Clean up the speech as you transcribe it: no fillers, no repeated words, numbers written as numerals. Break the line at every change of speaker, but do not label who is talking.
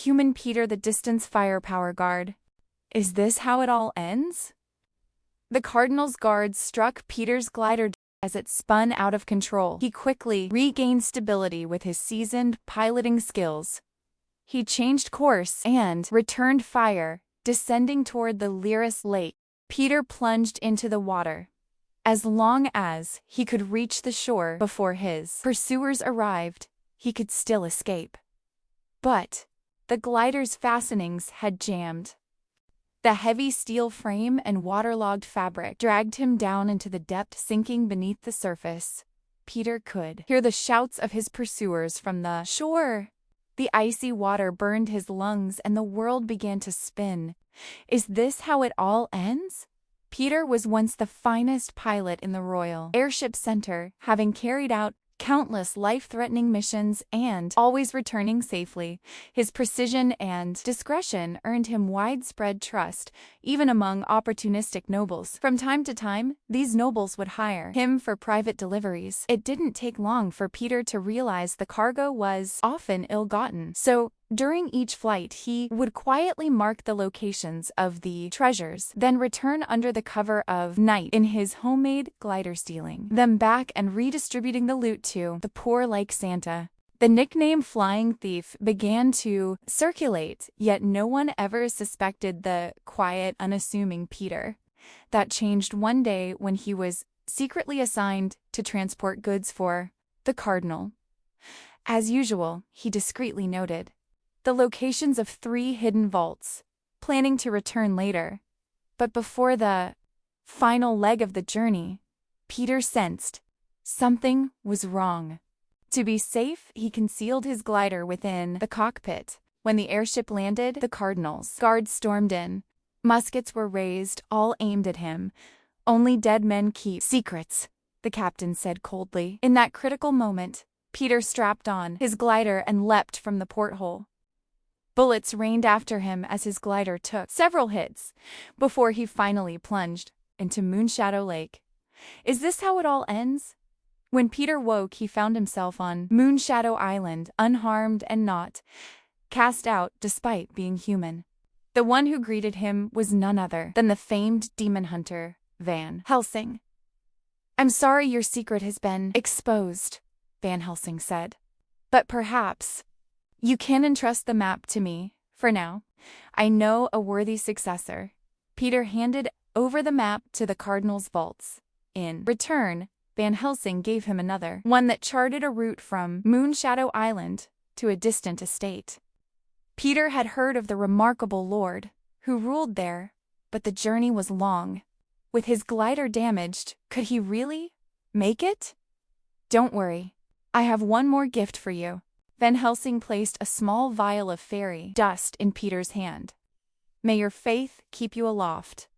Human Peter, the distance firepower guard. Is this how it all ends? The Cardinal's guards struck Peter's glider as it spun out of control. He quickly regained stability with his seasoned piloting skills. He changed course and returned fire, descending toward the Lyris Lake. Peter plunged into the water. As long as he could reach the shore before his pursuers arrived, he could still escape. But the glider's fastenings had jammed. The heavy steel frame and waterlogged fabric dragged him down into the depth, sinking beneath the surface. Peter could hear the shouts of his pursuers from the shore. The icy water burned his lungs and the world began to spin. Is this how it all ends? Peter was once the finest pilot in the Royal Airship Center, having carried out countless life-threatening missions and always returning safely. His precision and discretion earned him widespread trust, even among opportunistic nobles. From time to time, these nobles would hire him for private deliveries. It didn't take long for Peter to realize the cargo was often ill-gotten. So, during each flight, he would quietly mark the locations of the treasures, then return under the cover of night in his homemade glider, stealing them back and redistributing the loot to the poor like Santa. The nickname Flying Thief began to circulate, yet no one ever suspected the quiet, unassuming Peter. That changed one day when he was secretly assigned to transport goods for the Cardinal. As usual, he discreetly noted the locations of 3 hidden vaults, planning to return later. But before the final leg of the journey, Peter sensed something was wrong. To be safe, he concealed his glider within the cockpit. When the airship landed, the Cardinal's guards stormed in. Muskets were raised, all aimed at him. "Only dead men keep secrets," the captain said coldly. In that critical moment, Peter strapped on his glider and leapt from the porthole. Bullets rained after him as his glider took several hits before he finally plunged into Moonshadow Lake. Is this how it all ends? When Peter woke, he found himself on Moonshadow Island, unharmed and not cast out despite being human. The one who greeted him was none other than the famed demon hunter, Van Helsing. "I'm sorry your secret has been exposed," Van Helsing said. "But perhaps you can entrust the map to me, for now. I know a worthy successor." Peter handed over the map to the Cardinal's vaults. In return, Van Helsing gave him another, one that charted a route from Moonshadow Island to a distant estate. Peter had heard of the remarkable lord who ruled there, but the journey was long. With his glider damaged, could he really make it? "Don't worry, I have one more gift for you." Van Helsing placed a small vial of fairy dust in Peter's hand. "May your faith keep you aloft."